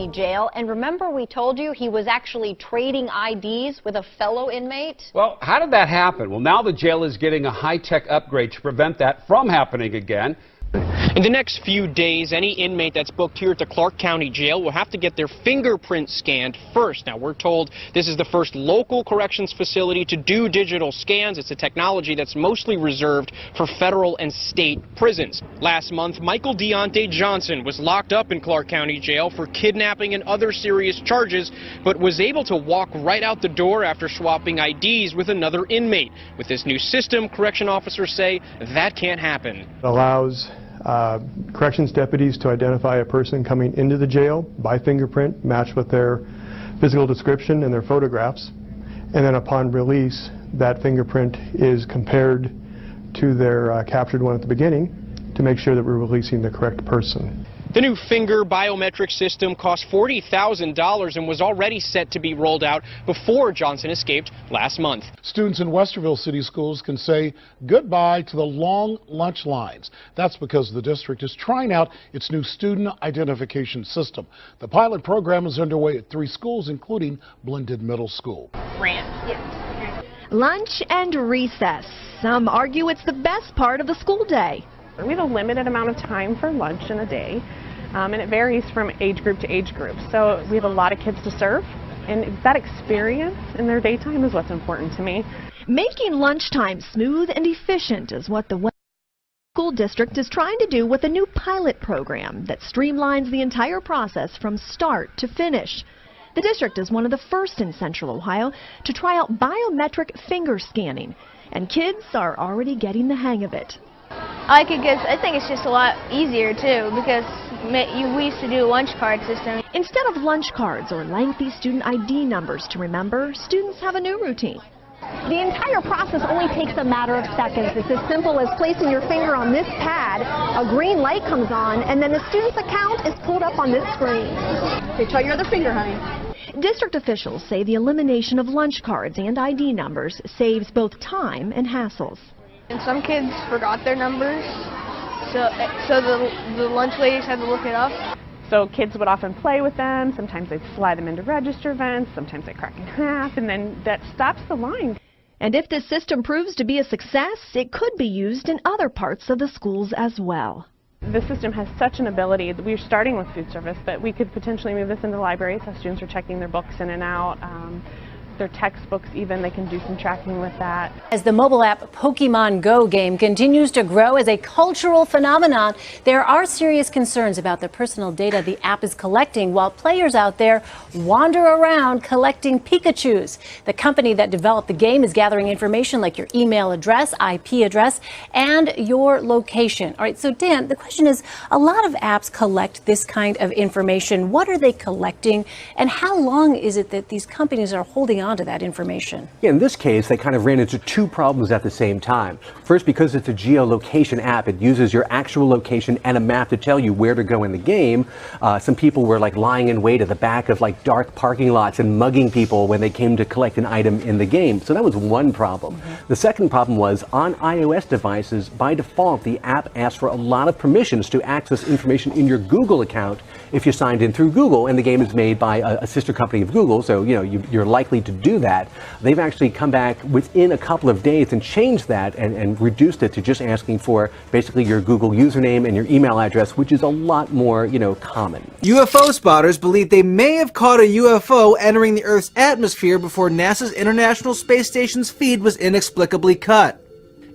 County Jail. And remember we told you he was actually trading IDs with a fellow inmate? Well, how did that happen? Well, now the jail is getting a high-tech upgrade to prevent that from happening again. In the next few days, any inmate that's booked here at the Clark County Jail will have to get their fingerprint scanned first. Now, we're told this is the first local corrections facility to do digital scans. It's a technology that's mostly reserved for federal and state prisons. Last month, Michael Deontay Johnson was locked up in Clark County Jail for kidnapping and other serious charges, but was able to walk right out the door after swapping IDs with another inmate. With this new system, correction officers say that can't happen. It allows corrections deputies to identify a person coming into the jail by fingerprint matched with their physical description and their photographs, and then upon release that fingerprint is compared to their captured one at the beginning to make sure that we're releasing the correct person. The new finger biometric system cost $40,000 and was already set to be rolled out before Johnson escaped last month. Students in Westerville City Schools can say goodbye to the long lunch lines. That's because the district is trying out its new student identification system. The pilot program is underway at 3 schools, including Blended Middle School. Lunch and recess. Some argue it's the best part of the school day. We have a limited amount of time for lunch in a day, and it varies from age group to age group. So we have a lot of kids to serve, and that experience in their daytime is what's important to me. Making lunchtime smooth and efficient is what the West School District is trying to do with a new pilot program that streamlines the entire process from start to finish. The district is one of the first in Central Ohio to try out biometric finger scanning, and kids are already getting the hang of it. I like it because I think it's just a lot easier too, because we used to do a lunch card system. Instead of lunch cards or lengthy student ID numbers to remember, students have a new routine. The entire process only takes a matter of seconds. It's as simple as placing your finger on this pad, a green light comes on, and then the student's account is pulled up on this screen. Okay, try your other finger, honey. District officials say the elimination of lunch cards and ID numbers saves both time and hassles. And some kids forgot their numbers, so the lunch ladies had to look it up. So kids would often play with them. Sometimes they'd slide them into register vents. Sometimes they crack in half, and then that stops the line. And if this system proves to be a success, it could be used in other parts of the schools as well. The system has such an ability. We're starting with food service, but we could potentially move this into libraries. So students are checking their books in and out. Their textbooks even, they can do some tracking with that. As the mobile app Pokemon Go game continues to grow as a cultural phenomenon, there are serious concerns about the personal data the app is collecting while players out there wander around collecting Pikachus. The company that developed the game is gathering information like your email address, IP address, and your location. All right, so Dan, the question is, a lot of apps collect this kind of information. What are they collecting, and how long is it that these companies are holding on to that information? Yeah, in this case, they kind of ran into 2 problems at the same time. First, because it's a geolocation app, it uses your actual location and a map to tell you where to go in the game. Some people were like lying in wait at the back of like dark parking lots and mugging people when they came to collect an item in the game. So that was one problem. The second problem was on iOS devices, by default, the app asks for a lot of permissions to access information in your Google account if you signed in through Google, and the game is made by a sister company of Google, so you're likely to do that. They've actually come back within a couple of days and changed that and reduced it to just asking for basically your Google username and your email address, which is a lot more, common. UFO spotters believe they may have caught a UFO entering the Earth's atmosphere before NASA's International Space Station's feed was inexplicably cut.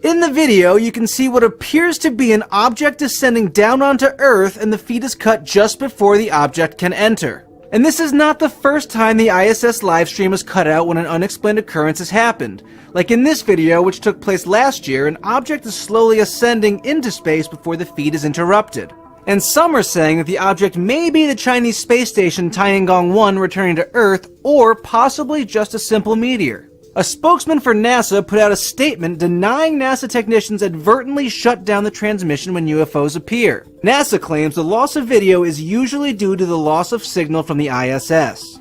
In the video, you can see what appears to be an object descending down onto Earth, and the feed is cut just before the object can enter. And this is not the first time the ISS livestream is cut out when an unexplained occurrence has happened. Like in this video, which took place last year, an object is slowly ascending into space before the feed is interrupted. And some are saying that the object may be the Chinese space station Tiangong-1 returning to Earth, or possibly just a simple meteor. A spokesman for NASA put out a statement denying NASA technicians advertently shut down the transmission when UFOs appear. NASA claims the loss of video is usually due to the loss of signal from the ISS.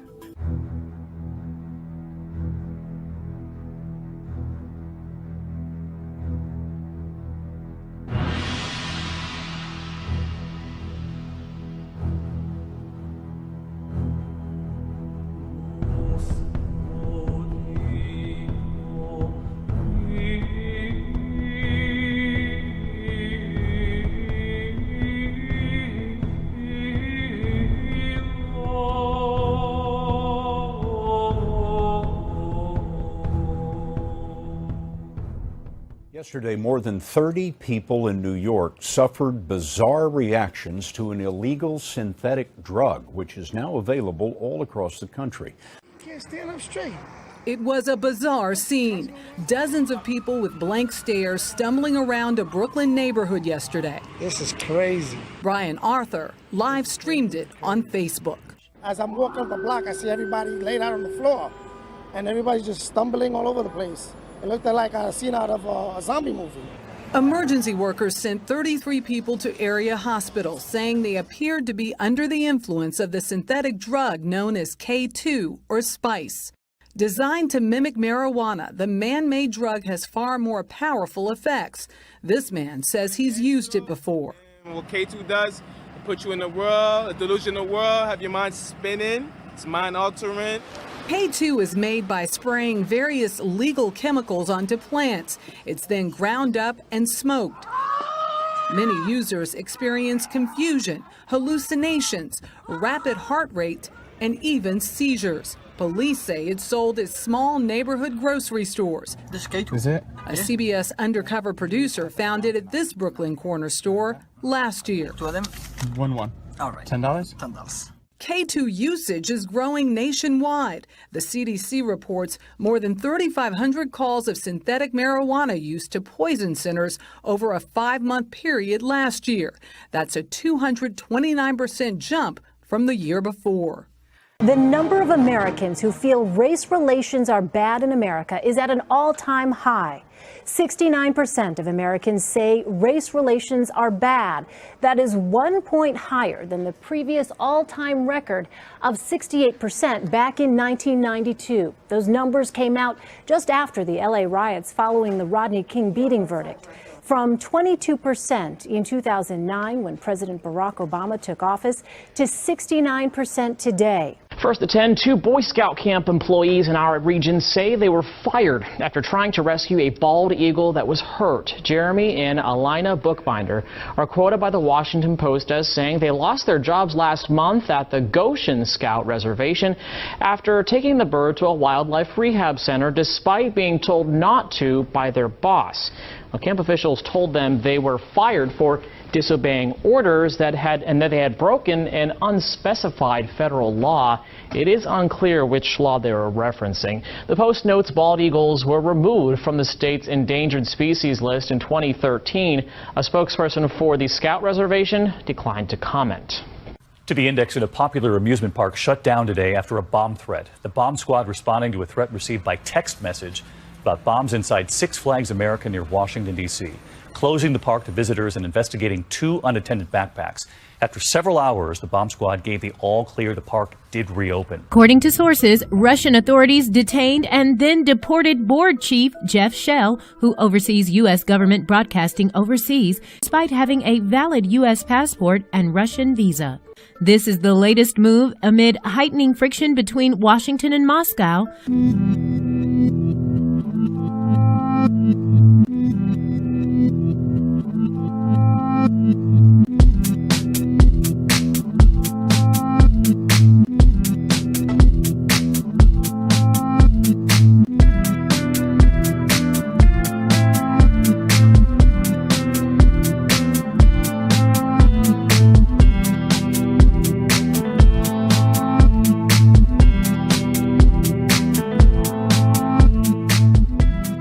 Yesterday, more than 30 people in New York suffered bizarre reactions to an illegal synthetic drug, which is now available all across the country. Can't stand up straight. It was a bizarre scene. Dozens of people with blank stares stumbling around a Brooklyn neighborhood yesterday. This is crazy. Brian Arthur live streamed it on Facebook. As I'm walking up the block, I see everybody laid out on the floor, and everybody's just stumbling all over the place. It looked like a scene out of a zombie movie. Emergency workers sent 33 people to area hospitals, saying they appeared to be under the influence of the synthetic drug known as K2 or Spice. Designed to mimic marijuana, the man-made drug has far more powerful effects. This man says he's used it before. What K2 does, it puts you in a world, a delusional world, have your mind spinning, it's mind-altering. K2 is made by spraying various legal chemicals onto plants. It's then ground up and smoked. Many users experience confusion, hallucinations, rapid heart rate, and even seizures. Police say it's sold at small neighborhood grocery stores. This K2 is it? A CBS undercover producer found it at this Brooklyn corner store last year. Two of them? One. All right. $10? $10. K2 usage is growing nationwide. The CDC reports more than 3,500 calls of synthetic marijuana use to poison centers over a 5-month period last year. That's a 229% jump from the year before. The number of Americans who feel race relations are bad in America is at an all-time high. 69% of Americans say race relations are bad. That is 1 point higher than the previous all-time record of 68% back in 1992. Those numbers came out just after the LA riots following the Rodney King beating verdict. From 22% in 2009 when President Barack Obama took office to 69% today. First at 10, 2 Boy Scout camp employees in our region say they were fired after trying to rescue a bald eagle that was hurt. Jeremy and Alina Bookbinder are quoted by the Washington Post as saying they lost their jobs last month at the Goshen Scout Reservation after taking the bird to a wildlife rehab center despite being told not to by their boss. Well, camp officials told them they were fired for disobeying orders that they had broken an unspecified federal law. It is unclear which law they were referencing. The Post notes bald eagles were removed from the state's endangered species list in 2013. A spokesperson for the Scout Reservation declined to comment. To the Index, in a popular amusement park shut down today after a bomb threat. The bomb squad responding to a threat received by text message about bombs inside Six Flags America near Washington, D.C., closing the park to visitors and investigating 2 unattended backpacks. After several hours, the bomb squad gave the all clear. The park did reopen. According to sources, Russian authorities detained and then deported board chief Jeff Shell, who oversees U.S. government broadcasting overseas, despite having a valid U.S. passport and Russian visa. This is the latest move amid heightening friction between Washington and Moscow.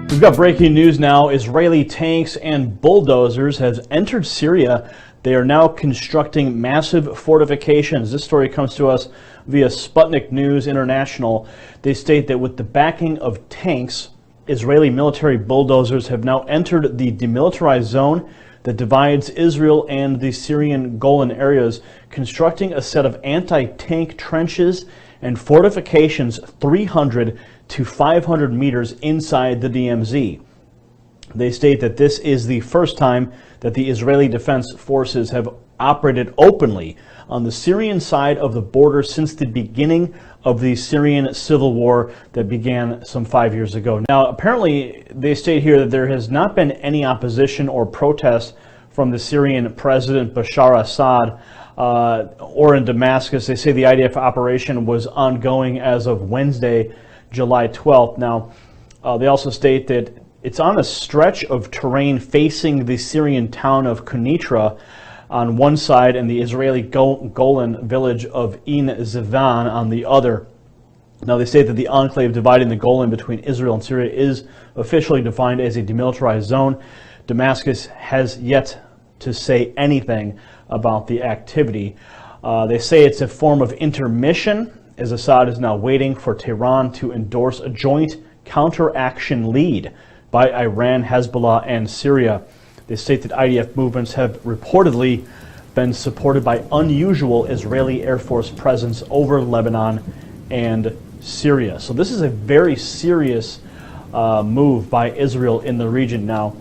We've got breaking news now. Israeli tanks and bulldozers has entered Syria. They are now constructing massive fortifications. This story comes to us via Sputnik News International. They state that with the backing of tanks, Israeli military bulldozers have now entered the demilitarized zone that divides Israel and the Syrian Golan areas, constructing a set of anti-tank trenches and fortifications 300 to 500 meters inside the DMZ. They state that this is the first time that the Israeli Defense Forces have operated openly on the Syrian side of the border since the beginning of the Syrian civil war that began some 5 years ago. Now, apparently, they state here that there has not been any opposition or protest from the Syrian President Bashar Assad or in Damascus. They say the IDF operation was ongoing as of Wednesday, July 12th. Now, they also state that It's on a stretch of terrain facing the Syrian town of Quneitra on one side and the Israeli Golan village of Ein Zivan on the other. Now, they say that the enclave dividing the Golan between Israel and Syria is officially defined as a demilitarized zone. Damascus has yet to say anything about the activity. They say it's a form of intermission, as Assad is now waiting for Tehran to endorse a joint counteraction lead by Iran, Hezbollah, and Syria. They state that IDF movements have reportedly been supported by unusual Israeli Air Force presence over Lebanon and Syria. So this is a very serious move by Israel in the region now.